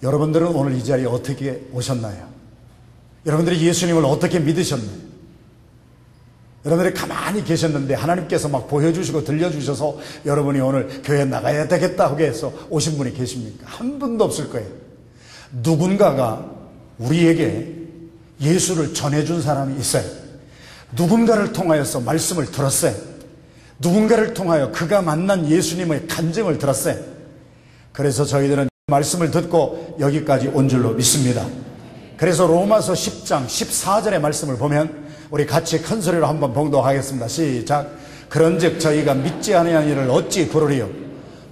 여러분들은 오늘 이 자리에 어떻게 오셨나요? 여러분들이 예수님을 어떻게 믿으셨나요? 여러분들이 가만히 계셨는데 하나님께서 막 보여주시고 들려주셔서 여러분이 오늘 교회 나가야 되겠다 하게 해서 오신 분이 계십니까? 한 분도 없을 거예요. 누군가가 우리에게 예수를 전해준 사람이 있어요. 누군가를 통하여서 말씀을 들었어요. 누군가를 통하여 그가 만난 예수님의 간증을 들었어요. 그래서 저희들은 말씀을 듣고 여기까지 온 줄로 믿습니다. 그래서 로마서 10장 14절의 말씀을 보면 우리 같이 큰 소리로 한번 봉독하겠습니다. 시작. 그런즉 저희가 믿지 아니한 일을 어찌 부르리요?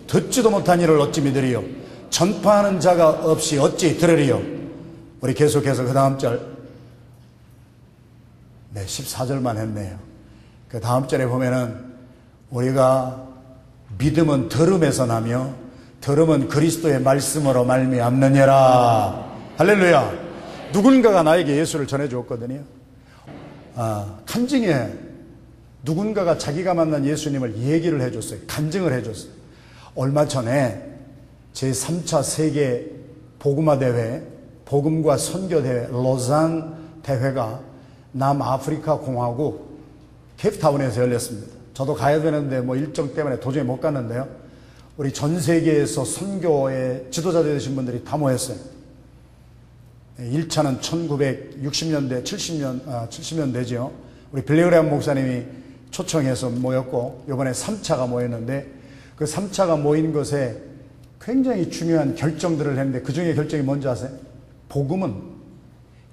듣지도 못한 일을 어찌 믿으리요? 전파하는 자가 없이 어찌 들으리요? 우리 계속해서 그 다음 절, 14절만 했네요. 그 다음 절에 보면은 우리가 믿음은 들음에서 나며 들음은 그리스도의 말씀으로 말미암느니라. 할렐루야. 누군가가 나에게 예수를 전해주었거든요. 간증에 누군가가 자기가 만난 예수님을 얘기를 해줬어요. 간증을 해줬어요. 얼마 전에 제3차 세계 복음화대회, 복음과 선교대회, 로잔 대회가 남아프리카 공화국 케이프타운에서 열렸습니다. 저도 가야 되는데 일정 때문에 도저히 못 갔는데요. 우리 전 세계에서 선교의 지도자들 되신 분들이 다 모였어요. 1차는 1960년대, 70년대죠. 우리 빌리그레암 목사님이 초청해서 모였고, 이번에 3차가 모였는데, 그 3차가 모인 것에 굉장히 중요한 결정들을 했는데, 그 중에 결정이 뭔지 아세요? 복음은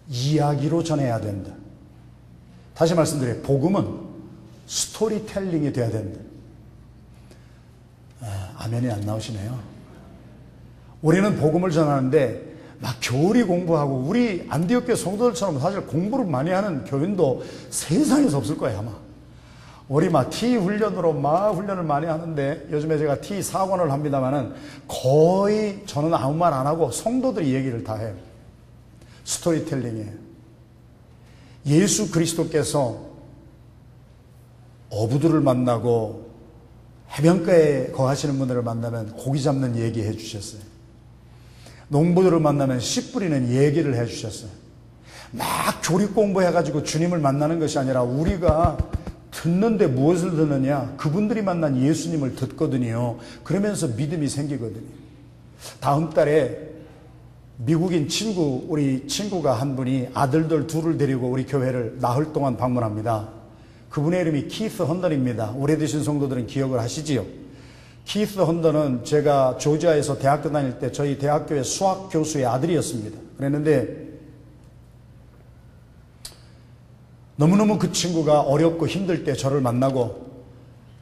이야기로 전해야 된다. 다시 말씀드려요. 복음은 스토리텔링이 돼야 된다. 아멘이 안 나오시네요. 우리는 복음을 전하는데, 막 교리 공부하고 우리 안디옥교회 성도들처럼 사실 공부를 많이 하는 교인도 세상에서 없을 거예요, 아마. 우리 막 T 훈련으로 막 훈련을 많이 하는데 요즘에 제가 T 사관을 합니다만은 거의 저는 아무 말 안 하고 성도들이 얘기를 다 해요. 스토리텔링이에요. 예수 그리스도께서 어부들을 만나고 해변가에 거하시는 분들을 만나면 고기 잡는 얘기 해주셨어요. 농부들을 만나면 씨 뿌리는 얘기를 해주셨어요. 막 교리 공부해가지고 주님을 만나는 것이 아니라 우리가 듣는데 무엇을 듣느냐? 그분들이 만난 예수님을 듣거든요. 그러면서 믿음이 생기거든요. 다음 달에 미국인 친구, 우리 친구가 한 분이 아들들 둘을 데리고 우리 교회를 나흘 동안 방문합니다. 그분의 이름이 키스 헌던입니다. 오래되신 성도들은 기억을 하시지요. 키스 헌던은 제가 조지아에서 대학교 다닐 때 저희 대학교의 수학 교수의 아들이었습니다. 그랬는데 너무너무 그 친구가 어렵고 힘들 때 저를 만나고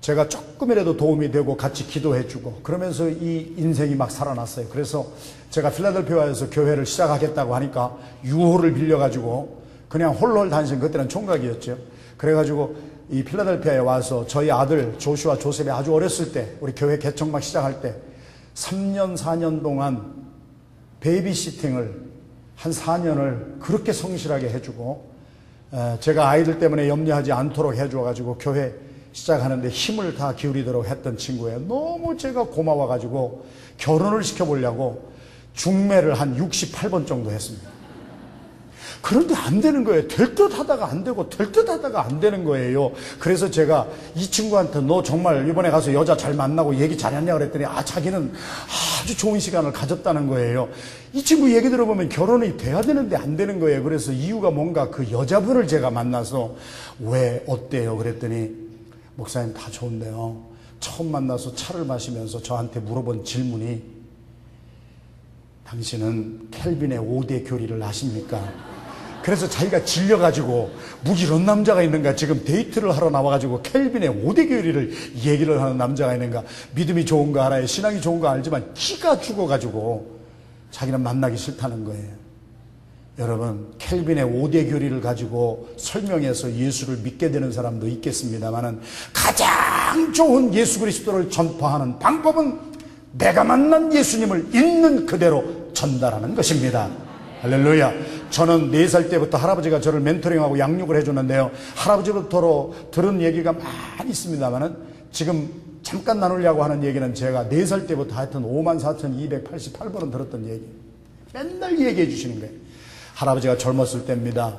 제가 조금이라도 도움이 되고 같이 기도해주고 그러면서 이 인생이 막 살아났어요. 그래서 제가 필라델피아에서 교회를 시작하겠다고 하니까 유호를 빌려가지고 그냥 홀로 다니신, 그때는 총각이었죠. 그래가지고 이 필라델피아에 와서 저희 아들 조슈아 조셉이 아주 어렸을 때 우리 교회 개척 막 시작할 때 3년 4년 동안 베이비시팅을 한 4년을 그렇게 성실하게 해주고 제가 아이들 때문에 염려하지 않도록 해줘가지고 교회 시작하는데 힘을 다 기울이도록 했던 친구예요. 너무 제가 고마워가지고 결혼을 시켜보려고 중매를 한 68번 정도 했습니다. 그런데 안 되는 거예요. 될 듯 하다가 안 되고 될 듯 하다가 안 되는 거예요. 그래서 제가 이 친구한테 너 정말 이번에 가서 여자 잘 만나고 얘기 잘했냐 그랬더니 자기는 아주 좋은 시간을 가졌다는 거예요. 이 친구 얘기 들어보면 결혼이 돼야 되는데 안 되는 거예요. 그래서 이유가 뭔가 그 여자분을 제가 만나서 왜 어때요? 그랬더니 목사님 다 좋은데요. 처음 만나서 차를 마시면서 저한테 물어본 질문이 당신은 켈빈의 5대 교리를 아십니까? 그래서 자기가 질려가지고 이런 남자가 있는가, 지금 데이트를 하러 나와가지고 켈빈의 5대 교리를 얘기를 하는 남자가 있는가, 믿음이 좋은 거 알아요, 신앙이 좋은 거 알지만 기가 죽어가지고 자기는 만나기 싫다는 거예요. 여러분, 켈빈의 5대 교리를 가지고 설명해서 예수를 믿게 되는 사람도 있겠습니다만은 가장 좋은 예수 그리스도를 전파하는 방법은 내가 만난 예수님을 있는 그대로 전달하는 것입니다. 할렐루야. 저는 4살 때부터 할아버지가 저를 멘토링하고 양육을 해줬는데요. 할아버지부터 들은 얘기가 많이 있습니다만은 지금 잠깐 나누려고 하는 얘기는 제가 4살 때부터 하여튼 54,288번은 들었던 얘기. 맨날 얘기해 주시는 거예요. 할아버지가 젊었을 때입니다.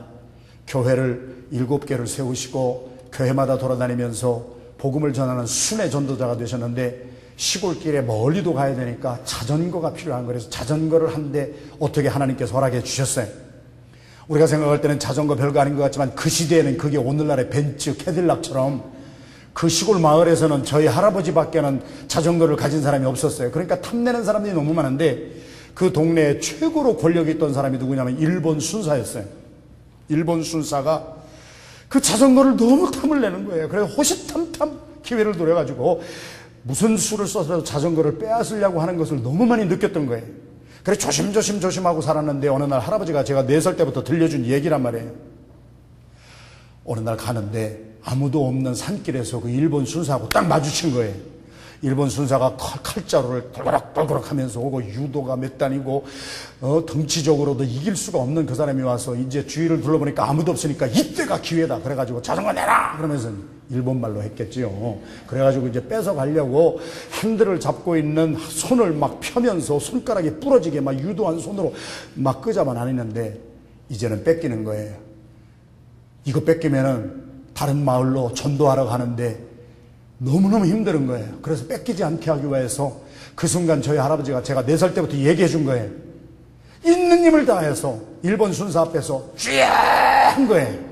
교회를 7개를 세우시고 교회마다 돌아다니면서 복음을 전하는 순회 전도자가 되셨는데 시골길에 멀리도 가야 되니까 자전거가 필요한 거라서 자전거를 한 대 어떻게 하나님께서 허락해 주셨어요. 우리가 생각할 때는 자전거 별거 아닌 것 같지만 그 시대에는 그게 오늘날의 벤츠, 캐딜락처럼 그 시골 마을에서는 저희 할아버지밖에는 자전거를 가진 사람이 없었어요. 그러니까 탐내는 사람들이 너무 많은데 그 동네에 최고로 권력이 있던 사람이 누구냐면 일본 순사였어요. 일본 순사가 그 자전거를 너무 탐을 내는 거예요. 그래서 호시탐탐 기회를 노려가지고 무슨 수를 써서 자전거를 빼앗으려고 하는 것을 너무 많이 느꼈던 거예요. 그래 조심하고 살았는데 어느 날 할아버지가 제가 4살 때부터 들려준 얘기란 말이에요. 어느 날 가는데 아무도 없는 산길에서 그 일본 순사하고 딱 마주친 거예요. 일본 순사가 칼자루를 떨그럭 하면서 오고 유도가 몇 단이고 덩치적으로도 이길 수가 없는 그 사람이 와서 이제 주위를 둘러보니까 아무도 없으니까 이때가 기회다 그래가지고 자전거 내라 그러면서 일본말로 했겠지요. 그래가지고 이제 뺏어가려고 핸들을 잡고 있는 손을 막 펴면서 손가락이 부러지게 막 유도한 손으로 막 끄자만 하는데 이제는 뺏기는 거예요. 이거 뺏기면은 다른 마을로 전도하러 가는데 너무너무 힘든 거예요. 그래서 뺏기지 않게 하기 위해서 그 순간 저희 할아버지가 제가 4살 때부터 얘기해 준 거예요. 있는 힘을 다해서 일본 순사 앞에서 쥐야 한 거예요.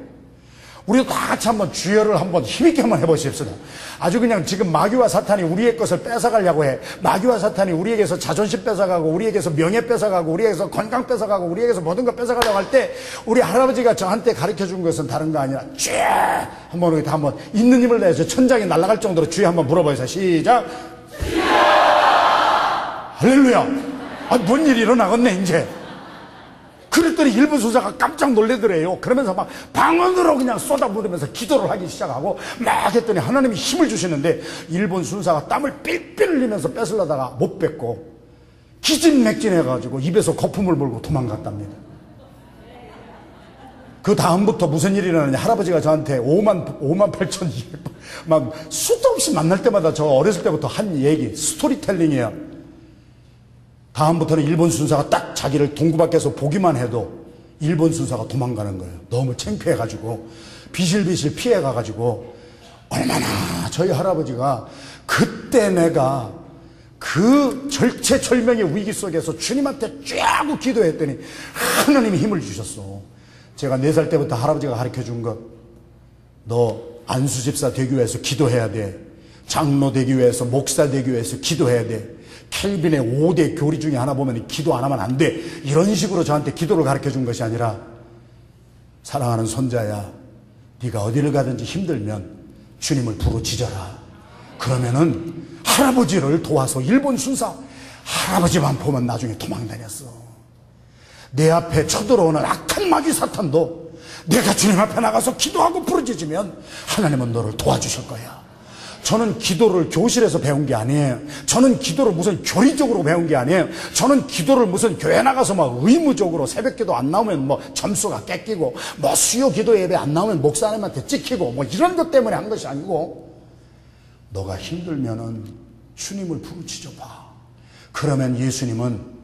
우리도 다 같이 한번 주여를 한번 힘있게 한번 해보십시다. 아주 그냥 지금 마귀와 사탄이 우리의 것을 뺏어가려고 해. 마귀와 사탄이 우리에게서 자존심 뺏어가고 우리에게서 명예 뺏어가고 우리에게서 건강 뺏어가고 우리에게서 모든 걸 뺏어가려고 할 때 우리 할아버지가 저한테 가르쳐준 것은 다른 거 아니라 주여 한번 우리 다 한번 있는 힘을 내서 천장이 날아갈 정도로 주여 한번 물어보세요. 시작. 할렐루야. 뭔 일이 일어나겠네 이제. 그랬더니 일본 순사가 깜짝 놀래더래요. 그러면서 막 방언으로 그냥 쏟아부으면서 기도를 하기 시작하고 막 했더니 하나님이 힘을 주시는데 일본 순사가 땀을 삘삘 흘리면서 뺏으려다가 못 뺏고 기진맥진해가지고 입에서 거품을 물고 도망갔답니다. 그 다음부터 무슨 일이 일어나냐. 할아버지가 저한테 58,200번 막 수도 없이 만날 때마다 저 어렸을 때부터 한 얘기 스토리텔링이에요. 다음부터는 일본 순사가 딱 자기를 동구 밖에서 보기만 해도 일본 순사가 도망가는 거예요. 너무 창피해가지고 비실비실 피해가가지고 얼마나 저희 할아버지가 그때 내가 그 절체절명의 위기 속에서 주님한테 쫙 기도했더니 하나님이 힘을 주셨어. 제가 4살 때부터 할아버지가 가르쳐준 것, 너 안수집사 되기 위해서 기도해야 돼. 장로 되기 위해서, 목사 되기 위해서 기도해야 돼. 켈빈의 5대 교리 중에 하나 보면 기도 안 하면 안 돼. 이런 식으로 저한테 기도를 가르쳐준 것이 아니라 사랑하는 손자야, 네가 어디를 가든지 힘들면 주님을 부르짖어라. 그러면은 할아버지를 도와서 일본 순사 할아버지만 보면 나중에 도망다녔어. 내 앞에 쳐들어오는 악한 마귀 사탄도 내가 주님 앞에 나가서 기도하고 부르짖으면 하나님은 너를 도와주실 거야. 저는 기도를 교실에서 배운 게 아니에요. 저는 기도를 무슨 교리적으로 배운 게 아니에요. 저는 기도를 무슨 교회 나가서 막 의무적으로 새벽기도 안 나오면 뭐 점수가 깎이고 뭐 수요 기도 예배 안 나오면 목사님한테 찍히고 뭐 이런 것 때문에 한 것이 아니고, 너가 힘들면은 주님을 부르짖어 봐. 그러면 예수님은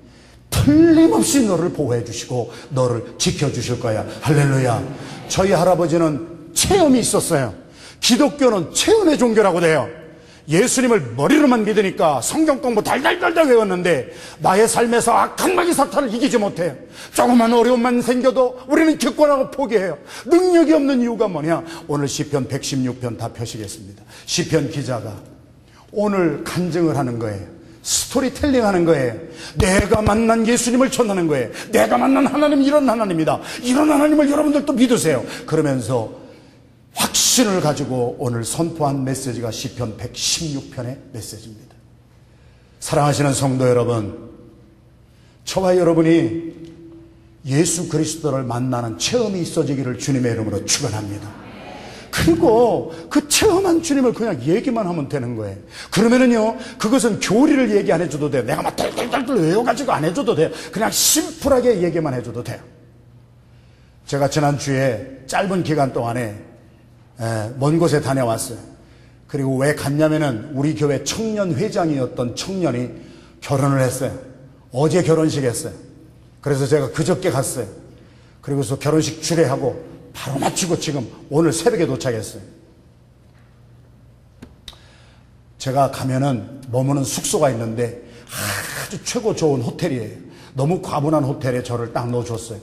틀림없이 너를 보호해 주시고 너를 지켜주실 거야. 할렐루야. 저희 할아버지는 체험이 있었어요. 기독교는 체험의 종교라고 돼요. 예수님을 머리로만 믿으니까 성경 공부 달달달달 외웠는데 나의 삶에서 악한 마귀 사탄을 이기지 못해요. 조그만 어려움만 생겨도 우리는 기권하고 포기해요. 능력이 없는 이유가 뭐냐? 오늘 시편 116편 다 펴시겠습니다. 시편 기자가 오늘 간증을 하는 거예요. 스토리텔링 하는 거예요. 내가 만난 예수님을 전하는 거예요. 내가 만난 하나님 이런 하나님이다. 이런 하나님을 여러분들도 믿으세요. 그러면서 확신을 가지고 오늘 선포한 메시지가 시편 116편의 메시지입니다. 사랑하시는 성도 여러분, 저와 여러분이 예수 그리스도를 만나는 체험이 있어지기를 주님의 이름으로 축원합니다. 그리고 그 체험한 주님을 그냥 얘기만 하면 되는 거예요. 그러면은요, 그것은 교리를 얘기 안 해줘도 돼요. 내가 막 덜덜덜 외워가지고 안 해줘도 돼요. 그냥 심플하게 얘기만 해줘도 돼요. 제가 지난주에 짧은 기간 동안에 먼 곳에 다녀왔어요. 그리고 왜 갔냐면은 우리 교회 청년 회장이었던 청년이 결혼을 했어요. 어제 결혼식 했어요. 그래서 제가 그저께 갔어요. 그리고서 결혼식 주례하고 바로 마치고 지금 오늘 새벽에 도착했어요. 제가 가면은 머무는 숙소가 있는데 아주 최고 좋은 호텔이에요. 너무 과분한 호텔에 저를 딱 넣어줬어요.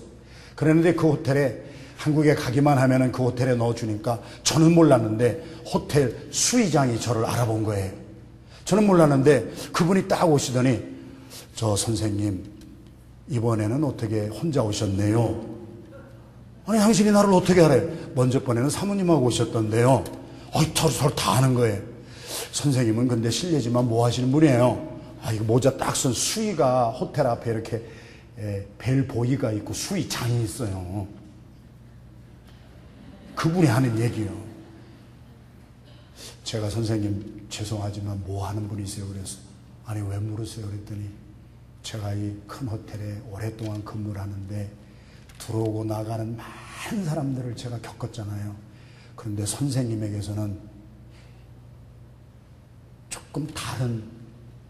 그랬는데 그 호텔에 한국에 가기만 하면은 그 호텔에 넣어주니까 저는 몰랐는데 호텔 수의장이 저를 알아본 거예요. 저는 몰랐는데 그분이 딱 오시더니 저 선생님 이번에는 어떻게 혼자 오셨네요. 아니 당신이 나를 어떻게 알아요? 먼저 번에는 사모님하고 오셨던데요. 서로 다 아는 거예요. 선생님은 근데 실례지만 뭐 하시는 분이에요? 이거 모자 딱 쓴 수의가 호텔 앞에 이렇게 벨보이가 있고 수의장이 있어요. 그분이 하는 얘기요. 제가 선생님 죄송하지만 뭐 하는 분이세요? 그래서 아니 왜 물으세요? 그랬더니 제가 이 큰 호텔에 오랫동안 근무를 하는데 들어오고 나가는 많은 사람들을 제가 겪었잖아요. 그런데 선생님에게서는 조금 다른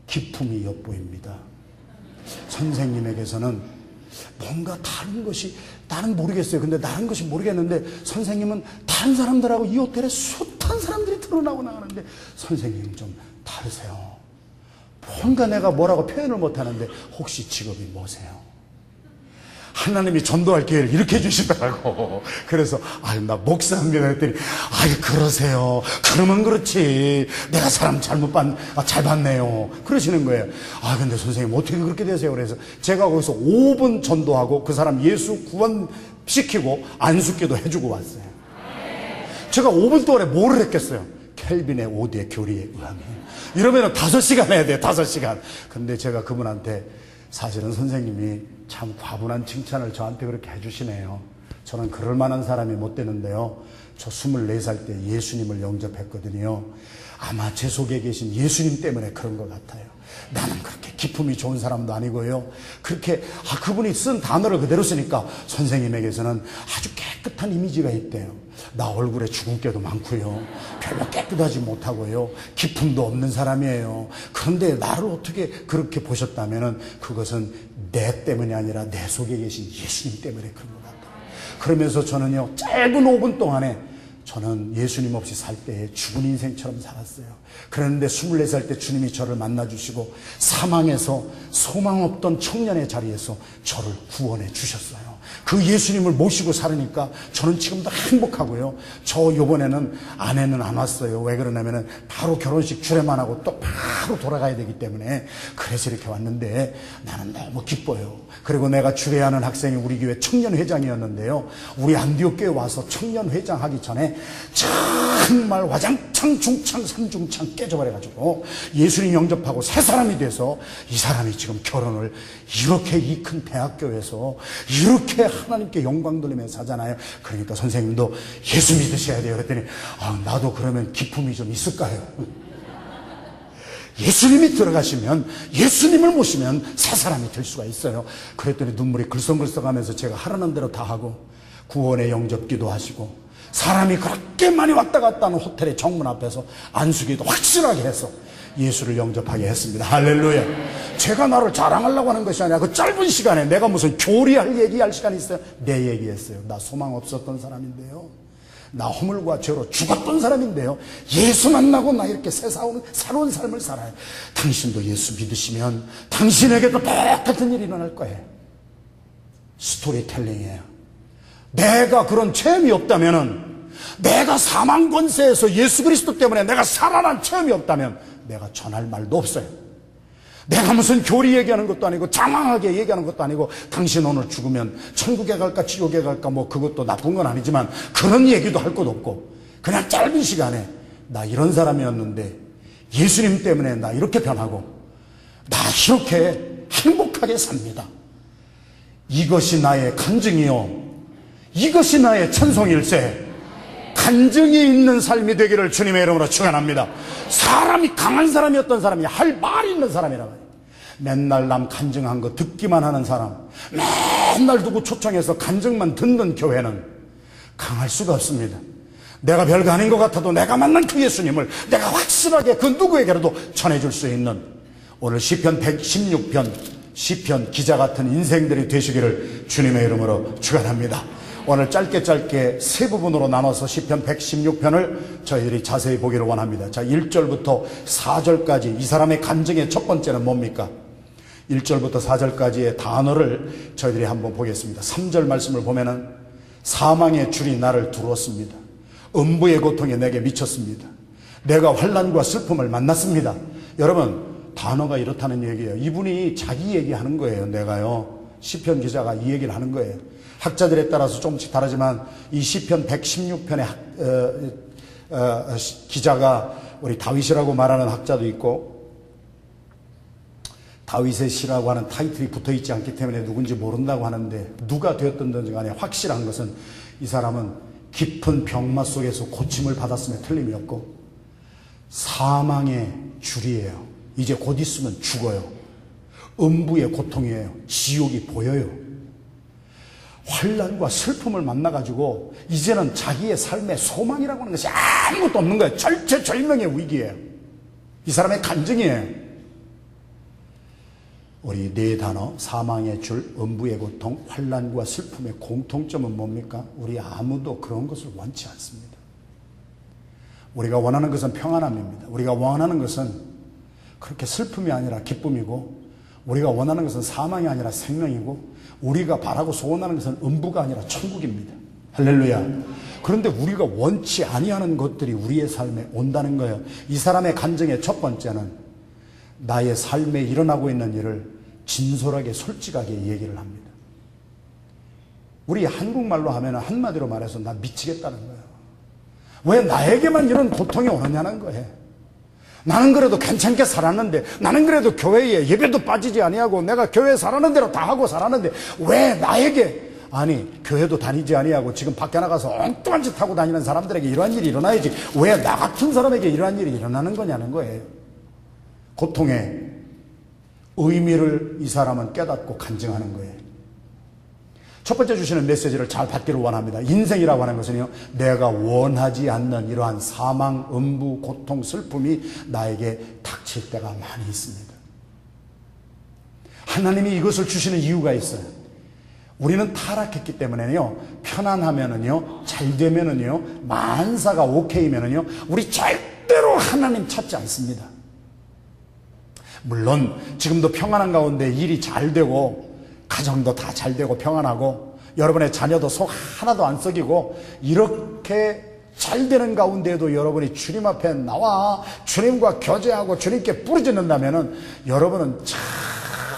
기품이 엿보입니다. 선생님에게서는 뭔가 다른 것이, 나는 모르겠어요. 근데 다른 것이 모르겠는데 선생님은 다른 사람들하고 이 호텔에 숱한 사람들이 들어나고 나가는데 선생님은 좀 다르세요. 뭔가 내가 뭐라고 표현을 못하는데 혹시 직업이 뭐세요? 하나님이 전도할 기회를 이렇게 주시더라고. 그래서 나 목사입니다 했더니 그러세요. 그러면 그렇지. 내가 사람 잘 봤네요. 그러시는 거예요. 근데 선생님 어떻게 그렇게 되세요? 그래서 제가 거기서 5분 전도하고 그 사람 예수 구원시키고 안수기도 해주고 왔어요. 제가 5분 동안에 뭘 했겠어요? 켈빈의 5대 교리에 의하면 이러면 5시간 해야 돼요. 5시간. 근데 제가 그분한테 사실은 선생님이 참 과분한 칭찬을 저한테 그렇게 해주시네요. 저는 그럴 만한 사람이 못 되는데요. 저 24살 때 예수님을 영접했거든요. 아마 제 속에 계신 예수님 때문에 그런 것 같아요. 나는 그렇게 기품이 좋은 사람도 아니고요. 그렇게 그분이 쓴 단어를 그대로 쓰니까 선생님에게서는 아주 깨끗한 이미지가 있대요. 나 얼굴에 주근깨도 많고요. 별로 깨끗하지 못하고요. 기품도 없는 사람이에요. 그런데 나를 어떻게 그렇게 보셨다면은 그것은 내 때문이 아니라 내 속에 계신 예수님 때문에 그런 것 같아요. 그러면서 저는요, 짧은 5분 동안에 저는 예수님 없이 살 때에 죽은 인생처럼 살았어요. 그런데 24살 때 주님이 저를 만나주시고 사망에서 소망 없던 청년의 자리에서 저를 구원해 주셨어요. 그 예수님을 모시고 살으니까 저는 지금도 행복하고요. 저 요번에는 아내는 안 왔어요. 왜 그러냐면은 바로 결혼식 주례만 하고 또 바로 돌아가야 되기 때문에 그래서 이렇게 왔는데 나는 너무 기뻐요. 그리고 내가 주례하는 학생이 우리 교회 청년회장이었는데요. 우리 안디옥 교회 와서 청년회장 하기 전에 정말 와장창 중창 삼중창 깨져버려가지고 예수님 영접하고 새 사람이 돼서 이 사람이 지금 결혼을 이렇게 이 큰 대학교에서 이렇게 하나님께 영광 돌리면서 하잖아요. 그러니까 선생님도 예수 믿으셔야 돼요. 그랬더니 나도 그러면 기품이 좀 있을까요? 예수님이 들어가시면, 예수님을 모시면 새 사람이 될 수가 있어요. 그랬더니 눈물이 글썽글썽하면서 제가 하라는 대로 다 하고 구원의 영접기도 하시고 사람이 그렇게 많이 왔다 갔다 하는 호텔의 정문 앞에서 안수기도 확실하게 해서 예수를 영접하게 했습니다. 할렐루야. 제가 나를 자랑하려고 하는 것이 아니라 그 짧은 시간에 내가 무슨 교리할 얘기할 시간이 있어요? 내 얘기했어요. 나 소망 없었던 사람인데요. 나 허물과 죄로 죽었던 사람인데요. 예수 만나고 나 이렇게 새로운 삶을 살아요. 당신도 예수 믿으시면 당신에게도 똑같은 일이 일어날 거예요. 스토리텔링이에요. 내가 그런 체험이 없다면은, 내가 사망 권세에서 예수 그리스도 때문에 내가 살아난 체험이 없다면 내가 전할 말도 없어요. 내가 무슨 교리 얘기하는 것도 아니고 장황하게 얘기하는 것도 아니고 당신 오늘 죽으면 천국에 갈까 지옥에 갈까 뭐 그것도 나쁜 건 아니지만 그런 얘기도 할 것도 없고 그냥 짧은 시간에 나 이런 사람이었는데 예수님 때문에 나 이렇게 변하고 나 이렇게 행복하게 삽니다. 이것이 나의 간증이요, 이것이 나의 찬송일세. 간증이 있는 삶이 되기를 주님의 이름으로 축원합니다. 사람이 강한 사람이었던 사람이 할 말이 있는 사람이라고 해요. 맨날 남 간증한 거 듣기만 하는 사람, 맨날 누구 초청해서 간증만 듣는 교회는 강할 수가 없습니다. 내가 별거 아닌 것 같아도 내가 만난 그 예수님을 내가 확실하게 그 누구에게라도 전해줄 수 있는, 오늘 시편 116편 시편 기자 같은 인생들이 되시기를 주님의 이름으로 축원합니다. 오늘 짧게 세 부분으로 나눠서 시편 116편을 저희들이 자세히 보기를 원합니다. 자, 1절부터 4절까지 이 사람의 간증의 첫 번째는 뭡니까? 1절부터 4절까지의 단어를 저희들이 한번 보겠습니다. 3절 말씀을 보면은 사망의 줄이 나를 두었습니다. 음부의 고통이 내게 미쳤습니다. 내가 환난과 슬픔을 만났습니다. 여러분, 단어가 이렇다는 얘기예요. 이분이 자기 얘기하는 거예요. 내가요. 시편 기자가 이 얘기를 하는 거예요. 학자들에 따라서 조금씩 다르지만 이 시편 116편의 기자가 우리 다윗이라고 말하는 학자도 있고, 다윗의 시라고 하는 타이틀이 붙어있지 않기 때문에 누군지 모른다고 하는데, 누가 되었든 간에 확실한 것은 이 사람은 깊은 병마 속에서 고침을 받았음에 틀림이 없고 사망의 줄이에요. 이제 곧 있으면 죽어요. 음부의 고통이에요. 지옥이 보여요. 환난과 슬픔을 만나가지고 이제는 자기의 삶에 소망이라고 하는 것이 아무것도 없는 거예요. 절체절명의 위기예요. 이 사람의 간증이에요. 우리 네 단어, 사망의 줄, 음부의 고통, 환난과 슬픔의 공통점은 뭡니까? 우리 아무도 그런 것을 원치 않습니다. 우리가 원하는 것은 평안함입니다. 우리가 원하는 것은 그렇게 슬픔이 아니라 기쁨이고, 우리가 원하는 것은 사망이 아니라 생명이고, 우리가 바라고 소원하는 것은 음부가 아니라 천국입니다. 할렐루야. 그런데 우리가 원치 아니하는 것들이 우리의 삶에 온다는 거예요. 이 사람의 간증의 첫 번째는 나의 삶에 일어나고 있는 일을 진솔하게 솔직하게 얘기를 합니다. 우리 한국말로 하면 한마디로 말해서 나 미치겠다는 거예요. 왜 나에게만 이런 고통이 오느냐는 거예요. 나는 그래도 괜찮게 살았는데, 나는 그래도 교회에 예배도 빠지지 아니하고 내가 교회에 살았는 대로 다 하고 살았는데 왜 나에게, 아니 교회도 다니지 아니하고 지금 밖에 나가서 엉뚱한 짓 하고 다니는 사람들에게 이러한 일이 일어나야지 왜 나 같은 사람에게 이러한 일이 일어나는 거냐는 거예요. 고통의 의미를 이 사람은 깨닫고 간증하는 거예요. 첫 번째 주시는 메시지를 잘 받기를 원합니다. 인생이라고 하는 것은요, 내가 원하지 않는 이러한 사망, 음부, 고통, 슬픔이 나에게 닥칠 때가 많이 있습니다. 하나님이 이것을 주시는 이유가 있어요. 우리는 타락했기 때문에요, 편안하면은요, 잘 되면은요, 만사가 오케이면은요, 우리 절대로 하나님 찾지 않습니다. 물론 지금도 평안한 가운데 일이 잘 되고 가정도 다 잘 되고 평안하고 여러분의 자녀도 속 하나도 안 썩이고 이렇게 잘 되는 가운데에도 여러분이 주님 앞에 나와 주님과 교제하고 주님께 부르짖는다면은 여러분은 참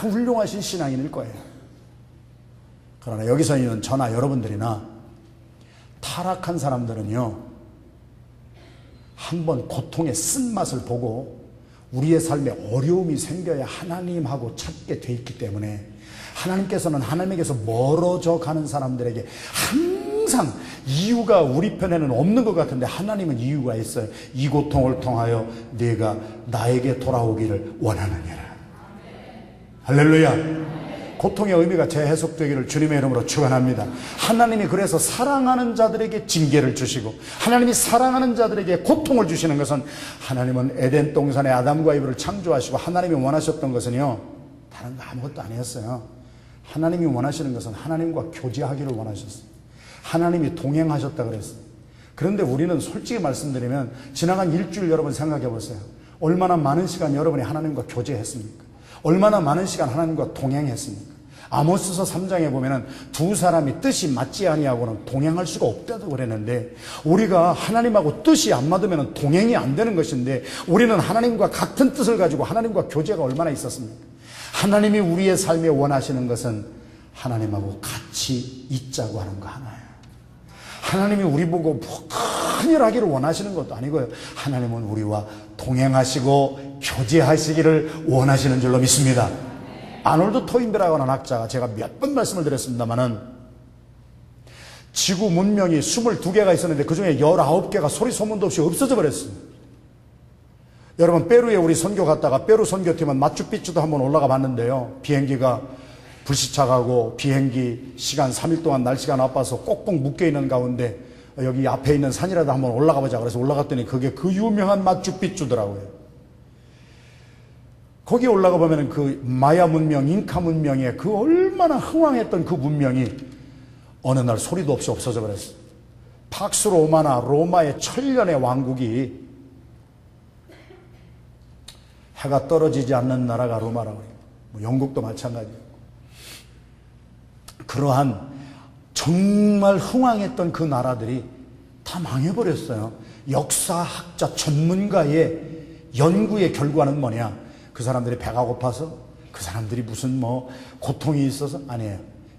훌륭하신 신앙인일 거예요. 그러나 여기서 있는 저나 여러분들이나 타락한 사람들은요, 한번 고통의 쓴맛을 보고 우리의 삶에 어려움이 생겨야 하나님하고 찾게 돼 있기 때문에, 하나님께서는 하나님에게서 멀어져 가는 사람들에게 항상 이유가 우리 편에는 없는 것 같은데 하나님은 이유가 있어요. 이 고통을 통하여 네가 나에게 돌아오기를 원하느니라. 할렐루야. 고통의 의미가 재해석되기를 주님의 이름으로 축원합니다. 하나님이 그래서 사랑하는 자들에게 징계를 주시고 하나님이 사랑하는 자들에게 고통을 주시는 것은, 하나님은 에덴 동산에 아담과 이브를 창조하시고 하나님이 원하셨던 것은요, 다른 거 아무것도 아니었어요. 하나님이 원하시는 것은 하나님과 교제하기를 원하셨어요. 하나님이 동행하셨다 그랬어요. 그런데 우리는 솔직히 말씀드리면 지나간 일주일 여러분 생각해 보세요. 얼마나 많은 시간 여러분이 하나님과 교제했습니까? 얼마나 많은 시간 하나님과 동행했습니까? 아모스서 3장에 보면은 두 사람이 뜻이 맞지 아니하고는 동행할 수가 없다고 그랬는데, 우리가 하나님하고 뜻이 안 맞으면 동행이 안 되는 것인데, 우리는 하나님과 같은 뜻을 가지고 하나님과 교제가 얼마나 있었습니까? 하나님이 우리의 삶에 원하시는 것은 하나님하고 같이 있자고 하는 거 하나예요. 하나님이 우리 보고 큰일 하기를 원하시는 것도 아니고요, 하나님은 우리와 동행하시고 교제하시기를 원하시는 줄로 믿습니다. 아놀드 토인베라고 하는 학자가, 제가 몇 번 말씀을 드렸습니다마는, 지구 문명이 22개가 있었는데 그 중에 19개가 소리 소문도 없이 없어져 버렸어요. 여러분, 페루에 우리 선교 갔다가 페루 선교팀은 마추픽추도 한번 올라가 봤는데요, 비행기가 불시착하고 비행기 시간 3일 동안 날씨가 나빠서 꼭꼭 묶여있는 가운데 여기 앞에 있는 산이라도 한번 올라가 보자 그래서 올라갔더니 그게 그 유명한 마추픽추더라고요. 거기 올라가 보면은 그 마야 문명, 잉카 문명의 그 얼마나 흥왕했던 그 문명이 어느 날 소리도 없이 없어져 버렸어요. 팍스 로마나 로마의 천년의 왕국이 해가 떨어지지 않는 나라가 로마라고 해요. 뭐 영국도 마찬가지예요. 그러한 정말 흥왕했던 그 나라들이 다 망해버렸어요. 역사학자 전문가의 연구의 결과는 뭐냐? 그 사람들이 배가 고파서? 그 사람들이 무슨 뭐 고통이 있어서? 아니에요.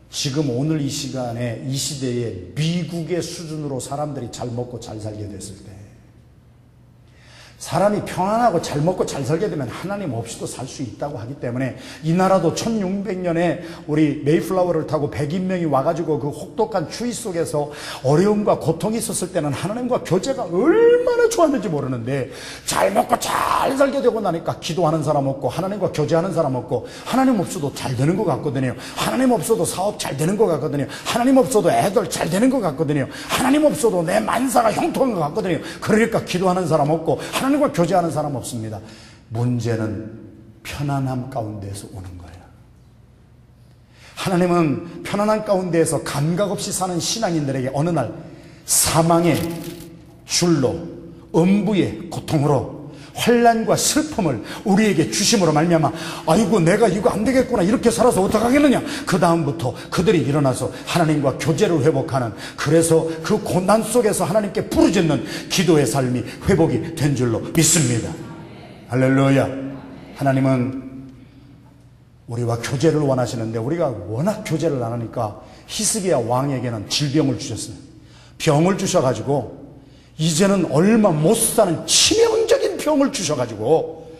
지금 오늘 이 시간에 이 시대에 미국의 수준으로 사람들이 잘 먹고 잘 살게 됐을 때, 사람이 평안하고 잘 먹고 잘 살게 되면 하나님 없이도 살 수 있다고 하기 때문에, 이 나라도 1600년에 우리 메이플라워를 타고 100인명이 와가지고 그 혹독한 추위 속에서 어려움과 고통이 있었을 때는 하나님과 교제가 얼마나 좋았는지 모르는데, 잘 먹고 잘 살게 되고 나니까 기도하는 사람 없고 하나님과 교제하는 사람 없고, 하나님 없어도 잘 되는 것 같거든요. 하나님 없어도 사업 잘 되는 것 같거든요. 하나님 없어도 애들 잘 되는 것 같거든요. 하나님 없어도 내 만사가 형통한 것 같거든요. 그러니까 기도하는 사람 없고 하나님과 교제하는 사람 없습니다. 문제는 편안함 가운데에서 오는 거예요. 하나님은 편안함 가운데에서 감각 없이 사는 신앙인들에게 어느 날 사망의 줄로, 음부의 고통으로, 환난과 슬픔을 우리에게 주심으로 말미암아, 아이고 내가 이거 안 되겠구나, 이렇게 살아서 어떡하겠느냐, 그 다음부터 그들이 일어나서 하나님과 교제를 회복하는, 그래서 그 고난 속에서 하나님께 부르짖는 기도의 삶이 회복이 된 줄로 믿습니다. 할렐루야. 하나님은 우리와 교제를 원하시는데 우리가 워낙 교제를 안 하니까 히스기야 왕에게는 질병을 주셨어요. 병을 주셔가지고 이제는 얼마 못 사는 치명적인 병을 주셔가지고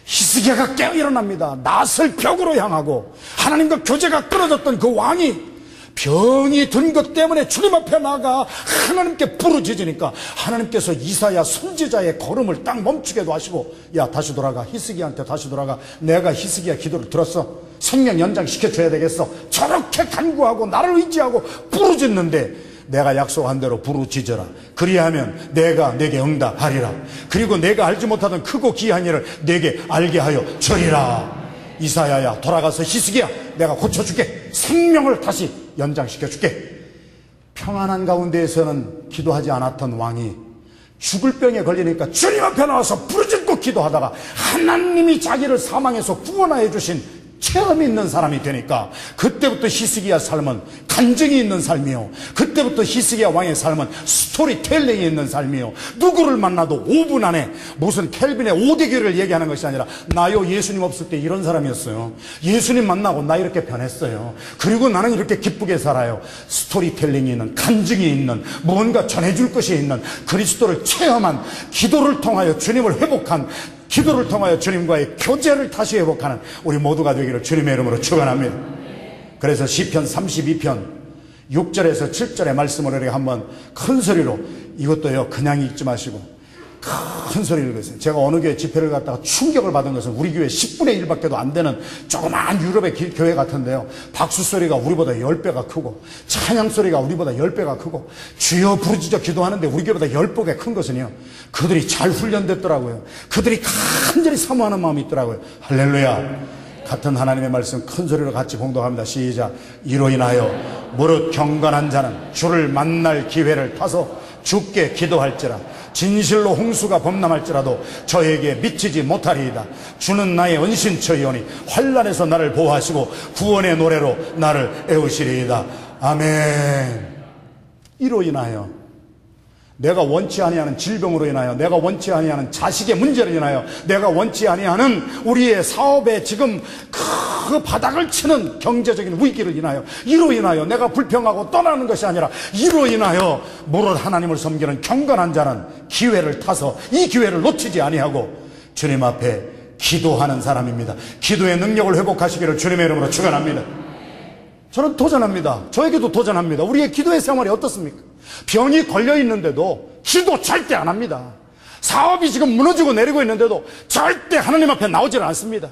히스기야가 깨어 일어납니다. 낫을 벽으로 향하고 하나님과 교제가 끊어졌던 그 왕이 병이 든 것 때문에 주님 앞에 나가 하나님께 부르짖으니까 하나님께서 이사야 선지자의 걸음을 딱 멈추게도 하시고, 야 다시 돌아가, 히스기야한테 다시 돌아가, 내가 히스기야 기도를 들었어, 생명 연장시켜줘야 되겠어. 저렇게 간구하고 나를 의지하고 부르짖는데 내가 약속한 대로 부르짖어라. 그리하면 내가 내게 응답하리라. 그리고 내가 알지 못하던 크고 귀한 일을 내게 알게 하여 주리라. 이사야야, 돌아가서 히스기야, 내가 고쳐줄게. 생명을 다시 연장시켜줄게. 평안한 가운데에서는 기도하지 않았던 왕이 죽을 병에 걸리니까 주님 앞에 나와서 부르짖고 기도하다가 하나님이 자기를 사망에서 구원하여 주신 체험이 있는 사람이 되니까, 그때부터 히스기야 삶은 간증이 있는 삶이요, 그때부터 히스기야 왕의 삶은 스토리텔링이 있는 삶이요, 누구를 만나도 5분 안에 무슨 켈빈의 5대교를 얘기하는 것이 아니라, 나요 예수님 없을 때 이런 사람이었어요, 예수님 만나고 나 이렇게 변했어요, 그리고 나는 이렇게 기쁘게 살아요. 스토리텔링이 있는, 간증이 있는, 무언가 전해줄 것이 있는, 그리스도를 체험한, 기도를 통하여 주님을 회복한, 기도를 통하여 주님과의 교제를 다시 회복하는 우리 모두가 되기를 주님의 이름으로 축원합니다. 그래서 시편 32편 6절에서 7절의 말씀을 우리가 한번 큰 소리로, 이것도요 그냥 읽지 마시고 큰 소리를 읽으세요. 제가 어느 교회 집회를 갔다가 충격을 받은 것은 우리 교회 10분의 1밖에도 안 되는 조그마한 유럽의 교회 같은데요, 박수 소리가 우리보다 10배가 크고, 찬양 소리가 우리보다 10배가 크고, 주여 부르짖어 기도하는데 우리 교회보다 10배가 큰 것은요, 그들이 잘 훈련됐더라고요. 그들이 간절히 사모하는 마음이 있더라고요. 할렐루야. 같은 하나님의 말씀 큰 소리로 같이 봉독합니다. 시작. 이로 인하여 무릇 경건한 자는 주를 만날 기회를 타서 주께 기도할지라. 진실로 홍수가 범람할지라도 저에게 미치지 못하리이다. 주는 나의 은신처이오니 환난에서 나를 보호하시고 구원의 노래로 나를 애우시리이다. 아멘. 이로 인하여, 내가 원치 아니하는 질병으로 인하여, 내가 원치 아니하는 자식의 문제로 인하여, 내가 원치 아니하는 우리의 사업에 지금 그 바닥을 치는 경제적인 위기를 인하여, 이로 인하여 내가 불평하고 떠나는 것이 아니라, 이로 인하여 무릇 하나님을 섬기는 경건한 자는 기회를 타서 이 기회를 놓치지 아니하고 주님 앞에 기도하는 사람입니다. 기도의 능력을 회복하시기를 주님의 이름으로 축원합니다. 저는 도전합니다. 저에게도 도전합니다. 우리의 기도의 생활이 어떻습니까? 병이 걸려 있는데도 기도 절대 안 합니다. 사업이 지금 무너지고 내리고 있는데도 절대 하나님 앞에 나오질 않습니다.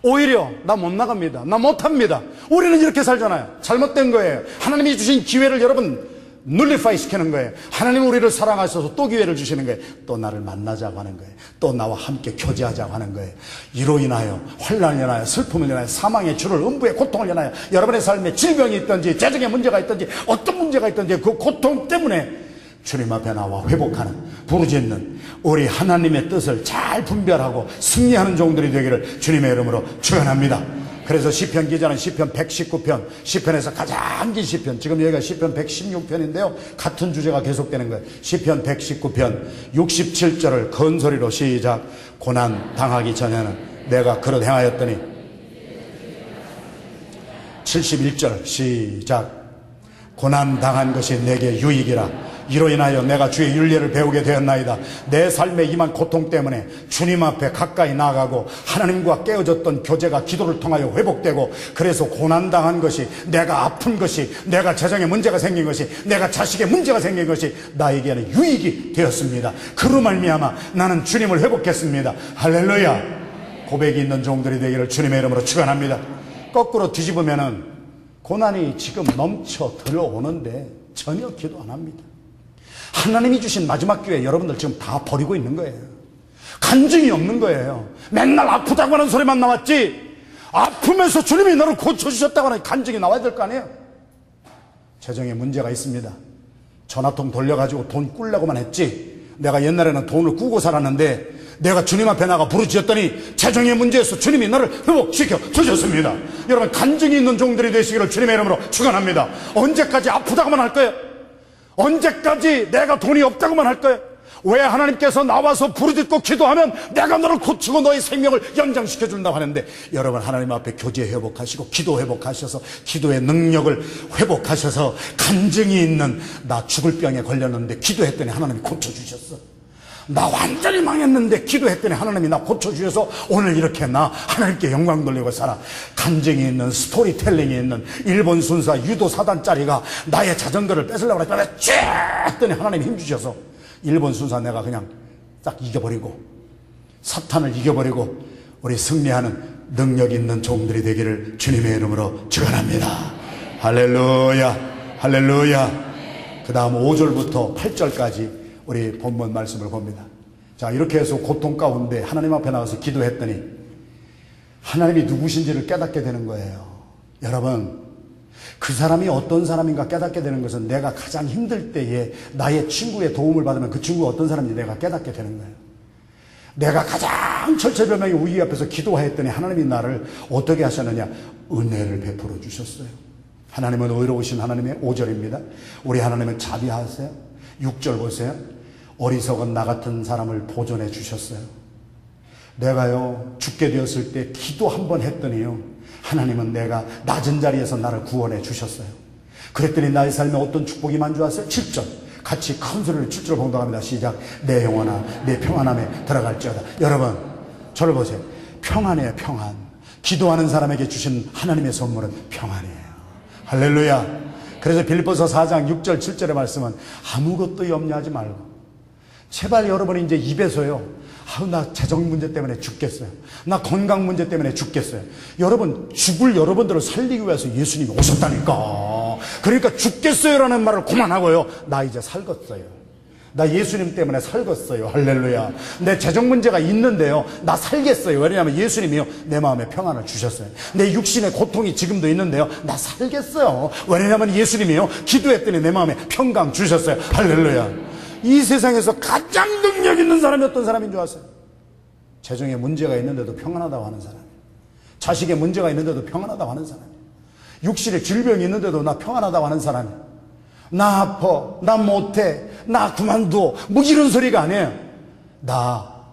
오히려 나 못 나갑니다. 나 못합니다. 우리는 이렇게 살잖아요. 잘못된 거예요. 하나님이 주신 기회를 여러분 눌리파이 시키는 거예요. 하나님 우리를 사랑하셔서 또 기회를 주시는 거예요. 또 나를 만나자고 하는 거예요. 또 나와 함께 교제하자고 하는 거예요. 이로 인하여 환난을 인하여 슬픔을 인하여 사망의 주를 음부의 고통을 인하여 여러분의 삶에 질병이 있든지 재정의 문제가 있든지 어떤 문제가 있든지 그 고통 때문에 주님 앞에 나와 회복하는 부르짖는 우리 하나님의 뜻을 잘 분별하고 승리하는 종들이 되기를 주님의 이름으로 축원합니다. 그래서 시편 기자는 시편 119편, 시편에서 가장 긴 시편, 지금 여기가 시편 116편인데요 같은 주제가 계속되는 거예요. 시편 119편 67절을 큰 소리로 시작. 고난 당하기 전에는 내가 그릇 행하였더니 71절 시작. 고난 당한 것이 내게 유익이라. 이로 인하여 내가 주의 윤례를 배우게 되었나이다. 내 삶에 임한 고통 때문에 주님 앞에 가까이 나아가고 하나님과 깨어졌던 교제가 기도를 통하여 회복되고, 그래서 고난당한 것이, 내가 아픈 것이, 내가 재정에 문제가 생긴 것이, 내가 자식에 문제가 생긴 것이 나에게는 유익이 되었습니다. 그로 말미암아 나는 주님을 회복했습니다. 할렐루야. 고백이 있는 종들이 되기를 주님의 이름으로 축원합니다. 거꾸로 뒤집으면은 고난이 지금 넘쳐 들어오는데 전혀 기도 안 합니다. 하나님이 주신 마지막 기회 여러분들 지금 다 버리고 있는 거예요. 간증이 없는 거예요. 맨날 아프다고 하는 소리만 나왔지, 아프면서 주님이 너를 고쳐주셨다고 하는 간증이 나와야 될 거 아니에요. 재정에 문제가 있습니다. 전화통 돌려가지고 돈 꾸려고만 했지, 내가 옛날에는 돈을 꾸고 살았는데 내가 주님 앞에 나가 부르짖었더니 재정의 문제에서 주님이 나를 회복시켜 주셨습니다. 여러분, 간증이 있는 종들이 되시기를 주님의 이름으로 축원합니다. 언제까지 아프다고만 할 거예요? 언제까지 내가 돈이 없다고만 할 거예요? 왜 하나님께서 나와서 부르짖고 기도하면 내가 너를 고치고 너의 생명을 연장시켜 준다고 하는데, 여러분 하나님 앞에 교제 회복하시고 기도 회복하셔서 기도의 능력을 회복하셔서 간증이 있는, 나 죽을 병에 걸렸는데 기도했더니 하나님이 고쳐주셨어. 나 완전히 망했는데 기도했더니 하나님이 나 고쳐주셔서 오늘 이렇게 나 하나님께 영광 돌리고 살아. 간증이 있는, 스토리텔링이 있는 일본 순사 유도 사단짜리가 나의 자전거를 뺏으려고 했더니 쫙 했더니 하나님이 힘주셔서 일본 순사 내가 그냥 딱 이겨버리고, 사탄을 이겨버리고 우리 승리하는 능력 있는 종들이 되기를 주님의 이름으로 축원합니다. 할렐루야, 할렐루야. 그 다음 5절부터 8절까지 우리 본문 말씀을 봅니다. 자, 이렇게 해서 고통 가운데 하나님 앞에 나와서 기도했더니 하나님이 누구신지를 깨닫게 되는 거예요. 여러분, 그 사람이 어떤 사람인가 깨닫게 되는 것은 내가 가장 힘들 때에 나의 친구의 도움을 받으면 그 친구가 어떤 사람인지 내가 깨닫게 되는 거예요. 내가 가장 철철별명의 위기 앞에서 기도했더니 하나님이 나를 어떻게 하셨느냐? 은혜를 베풀어 주셨어요. 하나님은 의로우신 하나님의 5절입니다. 우리 하나님은 자비하세요. 6절 보세요. 어리석은 나 같은 사람을 보존해 주셨어요. 내가요 죽게 되었을 때 기도 한 번 했더니요 하나님은 내가 낮은 자리에서 나를 구원해 주셨어요. 그랬더니 나의 삶에 어떤 축복이 만주었어요? 7절 같이 큰 소리로 7절 봉독합니다. 시작. 내 영혼아 내 평안함에 들어갈지어다. 여러분 저를 보세요. 평안이에요. 평안. 기도하는 사람에게 주신 하나님의 선물은 평안이에요. 할렐루야. 그래서 빌립보서 4장 6절 7절의 말씀은 아무것도 염려하지 말고, 제발 여러분이 이제 입에서요, 아우 나 재정 문제 때문에 죽겠어요, 나 건강 문제 때문에 죽겠어요. 여러분, 죽을 여러분들을 살리기 위해서 예수님이 오셨다니까. 그러니까 죽겠어요라는 말을 그만하고요, 나 이제 살겠어요, 나 예수님 때문에 살겠어요. 할렐루야. 내 재정 문제가 있는데요, 나 살겠어요. 왜냐하면 예수님이요 내 마음에 평안을 주셨어요. 내 육신의 고통이 지금도 있는데요, 나 살겠어요. 왜냐하면 예수님이요 기도했더니 내 마음에 평강 주셨어요. 할렐루야. 이 세상에서 가장 능력 있는 사람이 어떤 사람인 줄 아세요? 재정에 문제가 있는데도 평안하다고 하는 사람, 자식에 문제가 있는데도 평안하다고 하는 사람, 육신에 질병이 있는데도 나 평안하다고 하는 사람이, 나 아파, 나 못해, 나 그만둬, 뭐 이런 소리가 아니에요. 나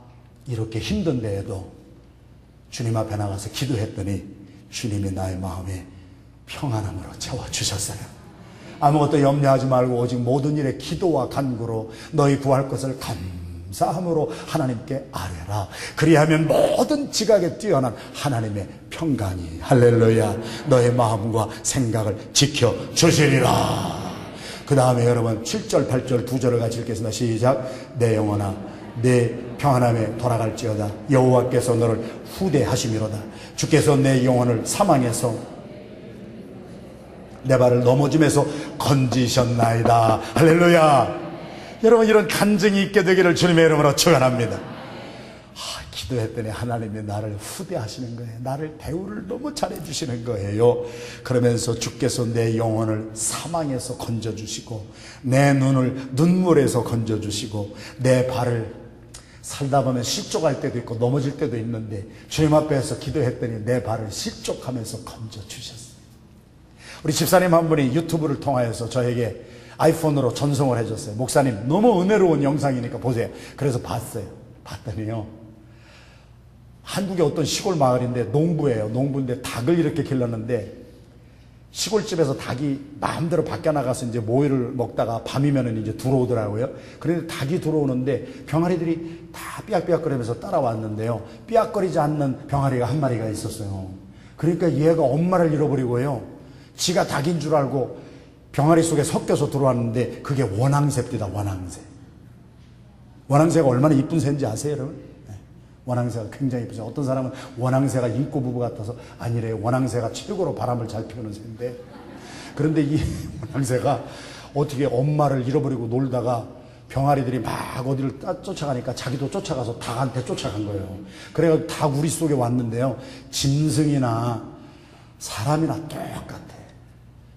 이렇게 힘든데에도 주님 앞에 나가서 기도했더니 주님이 나의 마음에 평안함으로 채워주셨어요. 아무것도 염려하지 말고 오직 모든 일에 기도와 간구로 너희 구할 것을 감사함으로 하나님께 아뢰라. 그리하면 모든 지각에 뛰어난 하나님의 평강이, 할렐루야, 너의 마음과 생각을 지켜주시리라. 그 다음에 여러분 7절 8절 2절을 같이 읽겠습니다. 시작. 내 영혼아 내 평안함에 돌아갈지어다. 여호와께서 너를 후대하심이로다. 주께서 내 영혼을 사망에서 내 발을 넘어짐에서 건지셨나이다. 할렐루야. 여러분, 이런 간증이 있게 되기를 주님의 이름으로 축원합니다. 기도했더니 하나님이 나를 후대하시는 거예요. 나를 대우를 너무 잘해주시는 거예요. 그러면서 주께서 내 영혼을 사망에서 건져주시고, 내 눈을 눈물에서 건져주시고, 내 발을 살다 보면 실족할 때도 있고 넘어질 때도 있는데 주님 앞에서 기도했더니 내 발을 실족하면서 건져주셨어요. 우리 집사님 한 분이 유튜브를 통하여서 저에게 아이폰으로 전송을 해줬어요. 목사님, 너무 은혜로운 영상이니까 보세요. 그래서 봤어요. 봤더니요, 한국의 어떤 시골 마을인데 농부예요. 농부인데 닭을 이렇게 길렀는데 시골집에서 닭이 마음대로 밖에 나가서 이제 모이를 먹다가 밤이면은 이제 들어오더라고요. 그런데 닭이 들어오는데 병아리들이 다 삐약삐약거리면서 따라왔는데요. 삐약거리지 않는 병아리가 한 마리가 있었어요. 그러니까 얘가 엄마를 잃어버리고요. 지가 닭인 줄 알고 병아리 속에 섞여서 들어왔는데 그게 원앙새입니다. 원앙새. 원앙새가 얼마나 이쁜 새인지 아세요, 여러분? 원앙새가 굉장히 이쁘죠. 어떤 사람은 원앙새가 인꼬부부 같아서 아니래요. 원앙새가 최고로 바람을 잘 피우는 새인데, 그런데 이 원앙새가 어떻게 엄마를 잃어버리고 놀다가 병아리들이 막 어디를 쫓아가니까 자기도 쫓아가서 닭한테 쫓아간 거예요. 그래가지고 닭 우리 속에 왔는데요, 짐승이나 사람이나 똑같아.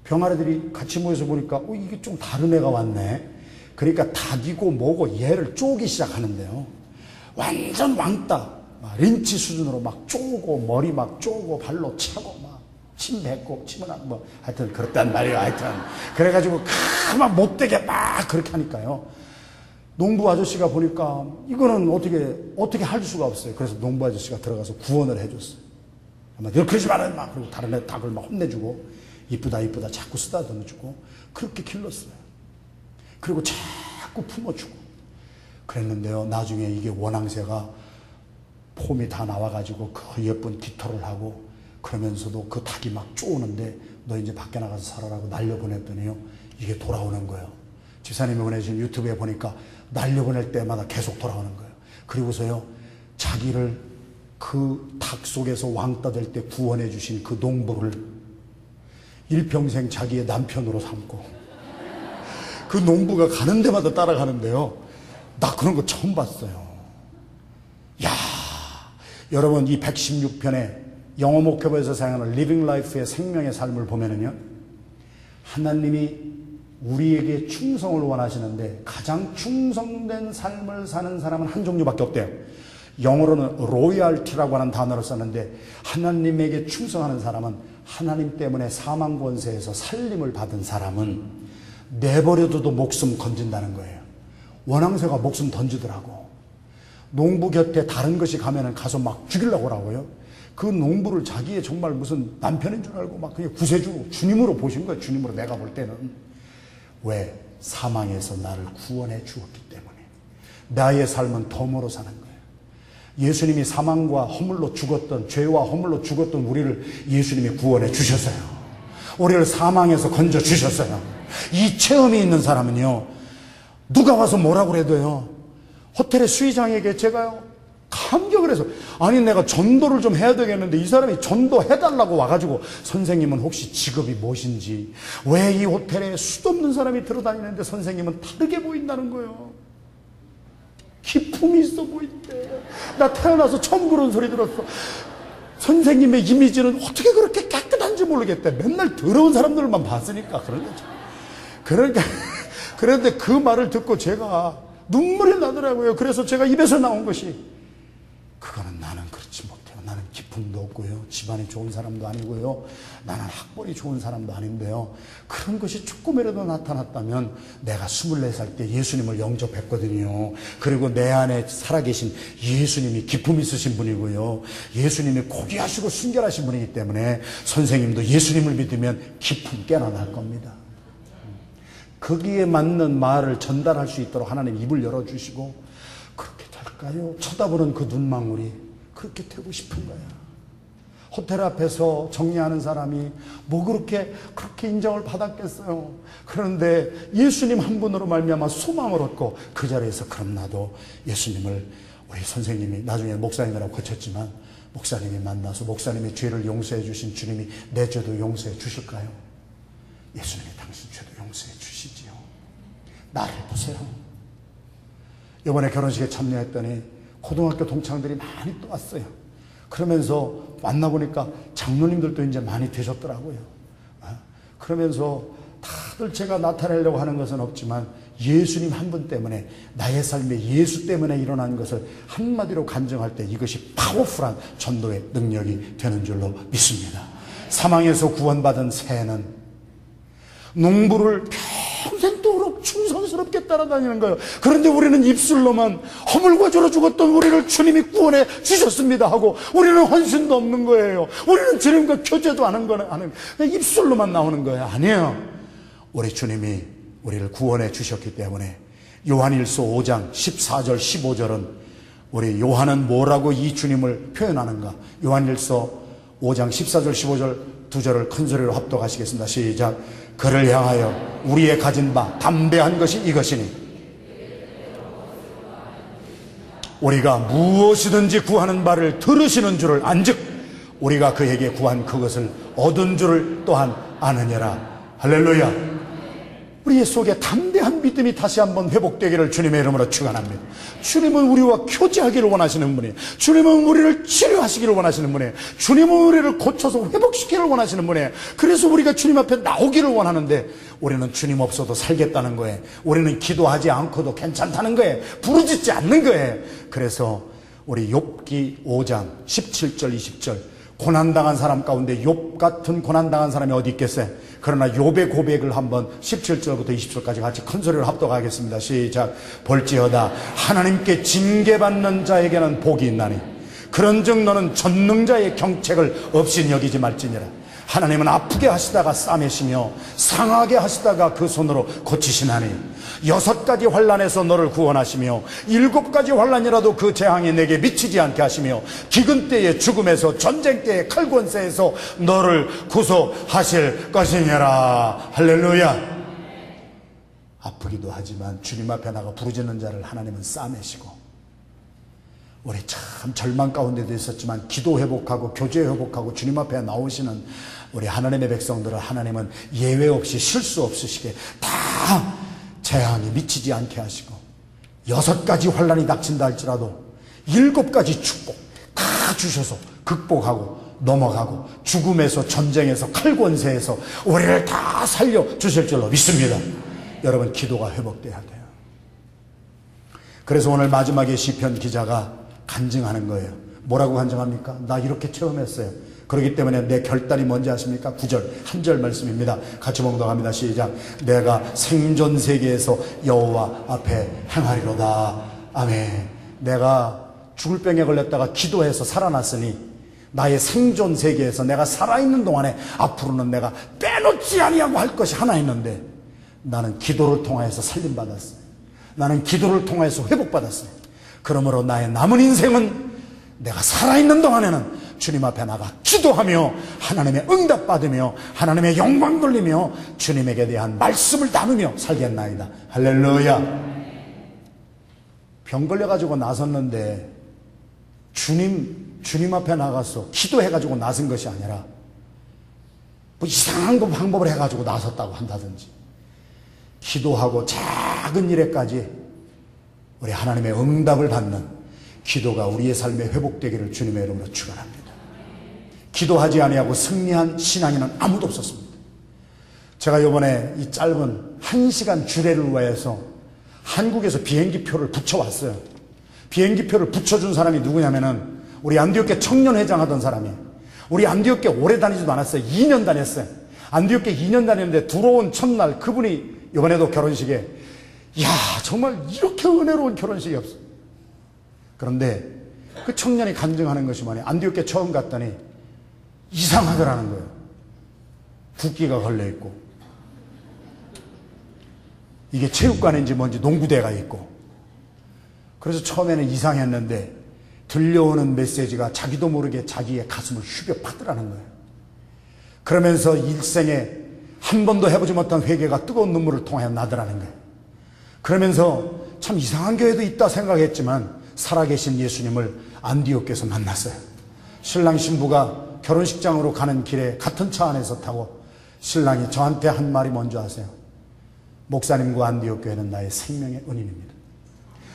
병아리들이 같이 모여서 보니까 이게 좀 다른 애가 왔네. 그러니까 닭이고 뭐고 얘를 쪼기 시작하는데요. 완전 왕따, 린치 수준으로 막 쪼고, 머리 막 쪼고, 발로 차고, 막 침 뱉고, 침을 뭐 하여튼 그렇단 말이에요. 하여튼 그래가지고 가만 못되게 막 그렇게 하니까요, 농부 아저씨가 보니까 이거는 어떻게 할 수가 없어요. 그래서 농부 아저씨가 들어가서 구원을 해줬어요. 너 그러지 말아요, 막. 그리고 다른 애 닭을 막 혼내주고, 이쁘다 자꾸 쓰다듬어주고 그렇게 길렀어요. 그리고 자꾸 품어주고 그랬는데요, 나중에 이게 원앙새가 폼이 다 나와가지고 그 예쁜 깃털을 하고 그러면서도 그 닭이 막 쪼는데 너 이제 밖에 나가서 살아라고 날려보냈더니요, 이게 돌아오는 거예요. 집사님이 보내주신 유튜브에 보니까 날려보낼 때마다 계속 돌아오는 거예요. 그리고서요, 자기를 그 닭 속에서 왕따 될 때 구원해 주신 그 농부를 일평생 자기의 남편으로 삼고, 그 농부가 가는 데마다 따라가는데요, 나 그런 거 처음 봤어요. 야, 여러분, 이 116편의 영어 목회부에서 사용하는 Living Life의 생명의 삶을 보면은요, 하나님이 우리에게 충성을 원하시는데 가장 충성된 삶을 사는 사람은 한 종류밖에 없대요. 영어로는 로열티라고 하는 단어를 썼는데, 하나님에게 충성하는 사람은, 하나님 때문에 사망 권세에서 살림을 받은 사람은 내버려둬도 목숨 건진다는 거예요. 원앙새가 목숨 던지더라고. 농부 곁에 다른 것이 가면은 가서 막 죽이려고 하고요. 그 농부를 자기의 정말 무슨 남편인 줄 알고 막 그냥 구세주, 주님으로 보신 거예요. 주님으로 내가 볼 때는. 왜? 사망에서 나를 구원해 주었기 때문에. 나의 삶은 덤으로 사는 거예요. 예수님이 사망과 허물로 죽었던, 죄와 허물로 죽었던 우리를 예수님이 구원해 주셨어요. 우리를 사망에서 건져 주셨어요. 이 체험이 있는 사람은요, 누가 와서 뭐라고 그래도요, 호텔의 수의장에게 제가요 감격을 해서, 아니 내가 전도를 좀 해야 되겠는데 이 사람이 전도해달라고 와가지고, 선생님은 혹시 직업이 무엇인지, 왜 이 호텔에 수도 없는 사람이 들어다니는데 선생님은 다르게 보인다는 거예요. 기품이 있어 보인대. 나 태어나서 처음 그런 소리 들었어. 선생님의 이미지는 어떻게 그렇게 깨끗한지 모르겠대. 맨날 더러운 사람들만 봤으니까 그런 거죠. 그러니까 그런데 그 말을 듣고 제가 눈물이 나더라고요. 그래서 제가 입에서 나온 것이, 그거는 나는 그렇지 못해요. 나는 기품도 없고요, 집안이 좋은 사람도 아니고요, 나는 학벌이 좋은 사람도 아닌데요, 그런 것이 조금이라도 나타났다면, 내가 24살 때 예수님을 영접했거든요. 그리고 내 안에 살아계신 예수님이 기품 있으신 분이고요, 예수님이 고귀하시고 순결하신 분이기 때문에 선생님도 예수님을 믿으면 기품 깨나 날 겁니다. 거기에 맞는 말을 전달할 수 있도록 하나님 입을 열어주시고, 그렇게 될까요? 쳐다보는 그 눈망울이 그렇게 되고 싶은 거야. 호텔 앞에서 정리하는 사람이 뭐 그렇게 인정을 받았겠어요. 그런데 예수님 한 분으로 말미암아 소망을 얻고 그 자리에서, 그럼 나도 예수님을, 우리 선생님이 나중에 목사님이라고 거쳤지만 목사님이 만나서 목사님의 죄를 용서해 주신 주님이 내 죄도 용서해 주실까요? 예수님이 당신 죄도 용서해 주시지요. 나를 보세요. 이번에 결혼식에 참여했더니 고등학교 동창들이 많이 또 왔어요. 그러면서 만나보니까 장로님들도 이제 많이 되셨더라고요. 그러면서 다들 제가 나타내려고 하는 것은 없지만 예수님 한 분 때문에, 나의 삶에 예수 때문에 일어난 것을 한마디로 간증할 때 이것이 파워풀한 전도의 능력이 되는 줄로 믿습니다. 사망에서 구원받은 새는 농부를 평생도록 충성스럽게 따라다니는 거예요. 그런데 우리는 입술로만 허물과 죄로 죽었던 우리를 주님이 구원해 주셨습니다 하고 우리는 헌신도 없는 거예요. 우리는 주님과 교제도 안 한 거는 입술로만 나오는 거예요. 아니에요. 우리 주님이 우리를 구원해 주셨기 때문에 요한일서 5장 14절 15절은 우리 요한은 뭐라고 이 주님을 표현하는가? 요한일서 5장 14절 15절 두 절을 큰 소리로 합독하시겠습니다. 시작. 그를 향하여 우리의 가진 바 담대한 것이 이것이니 우리가 무엇이든지 구하는 바를 들으시는 줄을 안즉 우리가 그에게 구한 그것을 얻은 줄을 또한 아느니라. 할렐루야. 우리의 속에 담대한 믿음이 다시 한번 회복되기를 주님의 이름으로 축원합니다. 주님은 우리와 교제하기를 원하시는 분이에요. 주님은 우리를 치료하시기를 원하시는 분이에요. 주님은 우리를 고쳐서 회복시키기를 원하시는 분이에요. 그래서 우리가 주님 앞에 나오기를 원하는데 우리는 주님 없어도 살겠다는 거예요. 우리는 기도하지 않고도 괜찮다는 거예요. 부르짖지 않는 거예요. 그래서 우리 욥기 5장 17절 20절 고난당한 사람 가운데 욥 같은 고난당한 사람이 어디 있겠어요? 그러나 욥의 고백을 한번 17절부터 20절까지 같이 큰 소리로 합독하겠습니다. 시작. 볼지어다 하나님께 징계받는 자에게는 복이 있나니 그런즉 너는 전능자의 경책을 없인 여기지 말지니라. 하나님은 아프게 하시다가 싸매시며 상하게 하시다가 그 손으로 고치시나니 6가지 환난에서 너를 구원하시며 7가지 환난이라도 그 재앙이 내게 미치지 않게 하시며 기근 때에 죽음에서 전쟁 때에 칼권세에서 너를 구속하실 것이니라. 할렐루야. 아프기도 하지만 주님 앞에 나가 부르짖는 자를 하나님은 싸매시고 우리 참 절망 가운데도 있었지만 기도 회복하고 교제 회복하고 주님 앞에 나오시는 우리 하나님의 백성들을 하나님은 예외 없이 실수 없으시게 다 재앙이 미치지 않게 하시고 6가지 환난이 닥친다 할지라도 7가지 축복 다 주셔서 극복하고 넘어가고 죽음에서 전쟁에서 칼권세에서 우리를 다 살려주실 줄로 믿습니다. 여러분 기도가 회복돼야 돼요. 그래서 오늘 마지막에 시편 기자가 간증하는 거예요. 뭐라고 간증합니까? 나 이렇게 체험했어요. 그렇기 때문에 내 결단이 뭔지 아십니까? 9절 한 절 말씀입니다. 같이 봉독합니다. 시작. 내가 생존 세계에서 여호와 앞에 행하리로다. 아멘. 내가 죽을 병에 걸렸다가 기도해서 살아났으니 나의 생존 세계에서 내가 살아있는 동안에 앞으로는 내가 빼놓지 아니하고 할 것이 하나 있는데 나는 기도를 통하여서 살림받았어요. 나는 기도를 통하여서 회복받았어요. 그러므로 나의 남은 인생은 내가 살아있는 동안에는 주님 앞에 나가 기도하며 하나님의 응답 받으며 하나님의 영광 돌리며 주님에게 대한 말씀을 나누며 살겠나이다. 할렐루야. 병 걸려가지고 나섰는데 주님 앞에 나가서 기도해가지고 나선 것이 아니라 뭐 이상한 방법을 해가지고 나섰다고 한다든지 기도하고 작은 일에까지 우리 하나님의 응답을 받는 기도가 우리의 삶에 회복되기를 주님의 이름으로 축원합니다. 기도하지 아니하고 승리한 신앙인은 아무도 없었습니다. 제가 이번에 이 짧은 1시간 주례를 위해서 한국에서 비행기표를 붙여왔어요. 비행기표를 붙여준 사람이 누구냐면은 우리 안디옥교 청년회장 하던 사람이에요. 우리 안디옥교 오래 다니지도 않았어요. 2년 다녔어요. 안디옥교 2년 다녔는데 들어온 첫날 그분이 이번에도 결혼식에 이야 정말 이렇게 은혜로운 결혼식이 없어. 그런데 그 청년이 간증하는 것이 뭐냐, 안디옥교에 처음 갔더니 이상하더라는 거예요. 붓기가 걸려있고 이게 체육관인지 뭔지 농구대가 있고, 그래서 처음에는 이상했는데 들려오는 메시지가 자기도 모르게 자기의 가슴을 휘벼 파더라는 거예요. 그러면서 일생에 한 번도 해보지 못한 회개가 뜨거운 눈물을 통하여 나더라는 거예요. 그러면서 참 이상한 교회도 있다 생각했지만 살아계신 예수님을 안디옥에서 만났어요. 신랑 신부가 결혼식장으로 가는 길에 같은 차 안에서 타고 신랑이 저한테 한 말이 뭔지 아세요? 목사님과 안디옥 교회는 나의 생명의 은인입니다.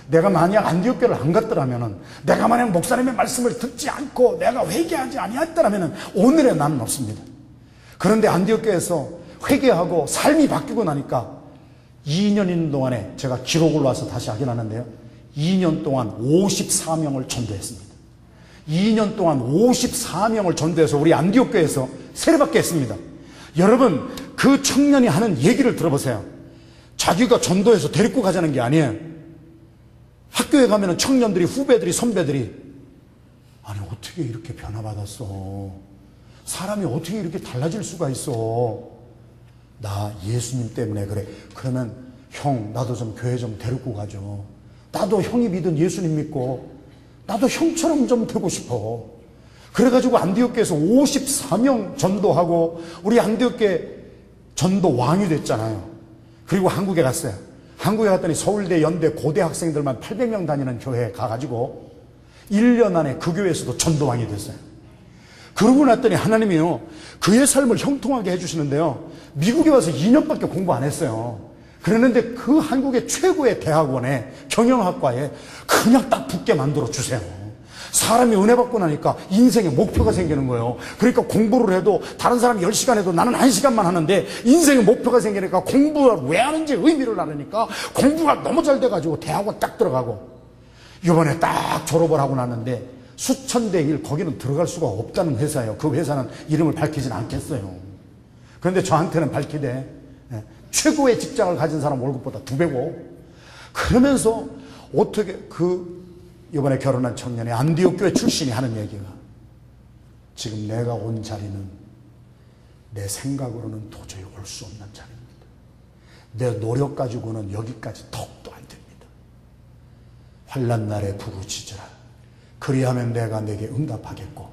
내가 만약 안디옥 교회를 안 갔더라면, 내가 만약 목사님의 말씀을 듣지 않고 내가 회개하지 아니했더라면 오늘의 나는 없습니다. 그런데 안디옥 교회에서 회개하고 삶이 바뀌고 나니까 2년 있는 동안에 제가 기록을 와서 다시 확인하는데요, 2년 동안 54명을 전도했습니다. 2년 동안 54명을 전도해서 우리 안디옥 교회에서 세례받게 했습니다. 여러분, 그 청년이 하는 얘기를 들어보세요. 자기가 전도해서 데리고 가자는 게 아니에요. 학교에 가면은 청년들이, 후배들이, 선배들이, 아니 어떻게 이렇게 변화받았어? 사람이 어떻게 이렇게 달라질 수가 있어? 나 예수님 때문에 그래. 그러면 형, 나도 좀 교회 좀 데리고 가죠. 나도 형이 믿은 예수님 믿고 나도 형처럼 좀 되고 싶어. 그래가지고 안디옥교에서 54명 전도하고 우리 안디옥교회 전도 왕이 됐잖아요. 그리고 한국에 갔어요. 한국에 갔더니 서울대, 연대, 고대 학생들만 800명 다니는 교회에 가가지고 1년 안에 그 교회에서도 전도왕이 됐어요. 그러고 났더니 하나님이요, 그의 삶을 형통하게 해주시는데요, 미국에 와서 2년밖에 공부 안 했어요. 그랬는데 그 한국의 최고의 대학원에, 경영학과에 그냥 딱 붙게 만들어 주세요. 사람이 은혜 받고 나니까 인생에 목표가 생기는 거예요. 그러니까 공부를 해도 다른 사람이 10시간 해도 나는 1시간만 하는데 인생에 목표가 생기니까 공부를 왜 하는지 의미를 알으니까 공부가 너무 잘 돼가지고 대학원 딱 들어가고, 이번에 딱 졸업을 하고 났는데 수천 대 1, 거기는 들어갈 수가 없다는 회사예요. 그 회사는 이름을 밝히진 않겠어요. 그런데 저한테는 밝히되 최고의 직장을 가진 사람 월급보다 2배고, 그러면서 어떻게 이번에 결혼한 청년의 안디옥 교회 출신이 하는 얘기가, 지금 내가 온 자리는 내 생각으로는 도저히 올 수 없는 자리입니다. 내 노력 가지고는 여기까지 턱도 안 됩니다. 환난 날에 부르짖으라. 그리하면 내가 내게 응답하겠고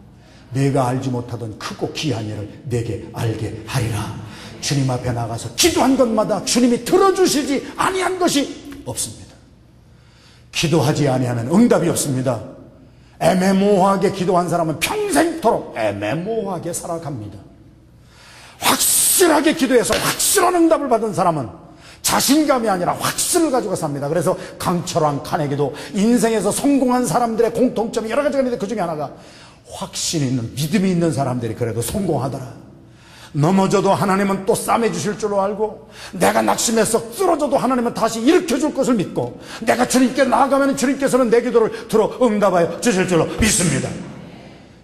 내가 알지 못하던 크고 귀한 일을 내게 알게 하리라. 주님 앞에 나가서 기도한 것마다 주님이 들어주시지 아니한 것이 없습니다. 기도하지 아니하면 응답이 없습니다. 애매모호하게 기도한 사람은 평생토록 애매모호하게 살아갑니다. 확실하게 기도해서 확실한 응답을 받은 사람은 자신감이 아니라 확신을 가지고 삽니다. 그래서 강철왕 카네기도 인생에서 성공한 사람들의 공통점이 여러 가지가 있는데 그 중에 하나가 확신이 있는, 믿음이 있는 사람들이 그래도 성공하더라. 넘어져도 하나님은 또 싸매주실 줄로 알고, 내가 낙심해서 쓰러져도 하나님은 다시 일으켜줄 것을 믿고, 내가 주님께 나아가면 주님께서는 내 기도를 들어 응답하여 주실 줄로 믿습니다.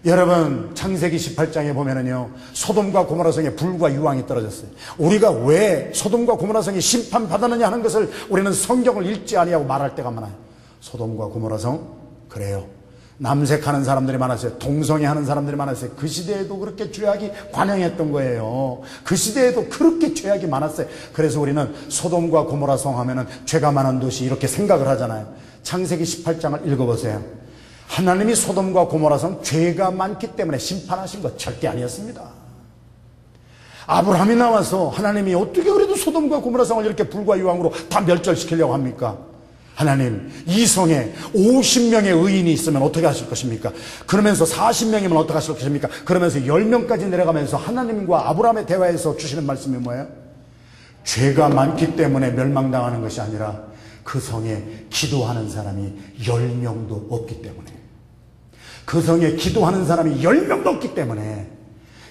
여러분, 창세기 18장에 보면은요, 소돔과 고모라 성에 불과 유황이 떨어졌어요. 우리가 왜 소돔과 고모라 성이 심판받았느냐 하는 것을 우리는 성경을 읽지 아니하고 말할 때가 많아요. 소돔과 고모라 성, 그래요, 남색하는 사람들이 많았어요. 동성애하는 사람들이 많았어요. 그 시대에도 그렇게 죄악이 관영했던 거예요. 그 시대에도 그렇게 죄악이 많았어요. 그래서 우리는 소돔과 고모라 성 하면은 죄가 많은 도시 이렇게 생각을 하잖아요. 창세기 18장을 읽어보세요. 하나님이 소돔과 고모라 성 죄가 많기 때문에 심판하신 것 절대 아니었습니다. 아브라함이 나와서 하나님이 어떻게 그래도 소돔과 고모라 성을 이렇게 불과 유황으로 다 멸절시키려고 합니까? 하나님, 이 성에 50명의 의인이 있으면 어떻게 하실 것입니까? 그러면서 40명이면 어떻게 하실 것입니까? 그러면서 10명까지 내려가면서 하나님과 아브라함의 대화에서 주시는 말씀이 뭐예요? 죄가 많기 때문에 멸망당하는 것이 아니라 그 성에 기도하는 사람이 10명도 없기 때문에, 그 성에 기도하는 사람이 10명도 없기 때문에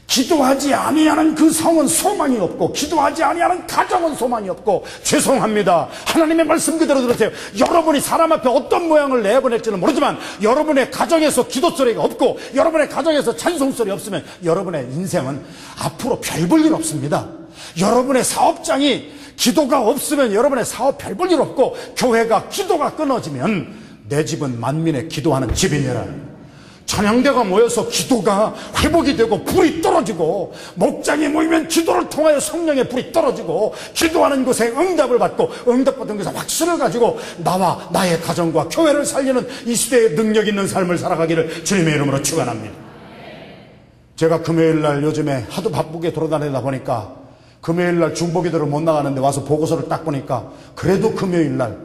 기도하지 아니하는 그 성은 소망이 없고, 기도하지 아니하는 가정은 소망이 없고, 죄송합니다. 하나님의 말씀 그대로 들으세요. 여러분이 사람 앞에 어떤 모양을 내보낼지는 모르지만 여러분의 가정에서 기도소리가 없고 여러분의 가정에서 찬송소리 없으면 여러분의 인생은 앞으로 별 볼 일 없습니다. 여러분의 사업장이 기도가 없으면 여러분의 사업 별 볼 일 없고, 교회가 기도가 끊어지면 내 집은 만민의 기도하는 집이니라. 찬양대가 모여서 기도가 회복이 되고 불이 떨어지고, 목장이 모이면 기도를 통하여 성령의 불이 떨어지고, 기도하는 곳에 응답을 받고, 응답받은 곳에 확신을 가지고 나와 나의 가정과 교회를 살리는 이 시대의 능력 있는 삶을 살아가기를 주님의 이름으로 축원합니다. 제가 금요일날 요즘에 하도 바쁘게 돌아다니다 보니까 금요일날 중보기도를 못 나가는데 와서 보고서를 딱 보니까 그래도 금요일날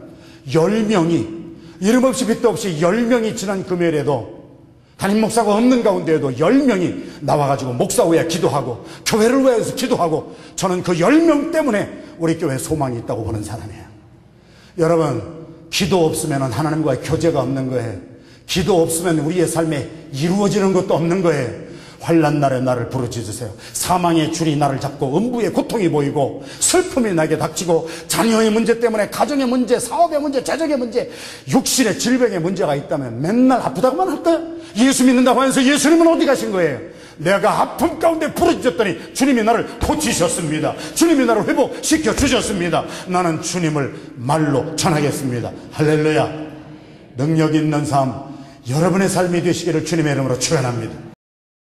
10명이, 이름 없이 빚도 없이 10명이 지난 금요일에도 담임 목사가 없는 가운데에도 10명이 나와가지고 목사 위해 기도하고 교회를 위해서 기도하고, 저는 그 10명 때문에 우리 교회에 소망이 있다고 보는 사람이에요. 여러분, 기도 없으면 하나님과의 교제가 없는 거예요. 기도 없으면 우리의 삶에 이루어지는 것도 없는 거예요. 환난 날에 나를 부르짖으세요. 사망의 줄이 나를 잡고 음부의 고통이 보이고 슬픔이 나게 닥치고 자녀의 문제 때문에 가정의 문제, 사업의 문제, 재정의 문제, 육신의 질병의 문제가 있다면 맨날 아프다고만 할까요? 예수 믿는다고 하면서 예수님은 어디 가신 거예요? 내가 아픔 가운데 부르짖었더니 주님이 나를 고치셨습니다. 주님이 나를 회복시켜 주셨습니다. 나는 주님을 말로 전하겠습니다. 할렐루야. 능력 있는 삶, 여러분의 삶이 되시기를 주님의 이름으로 축원합니다.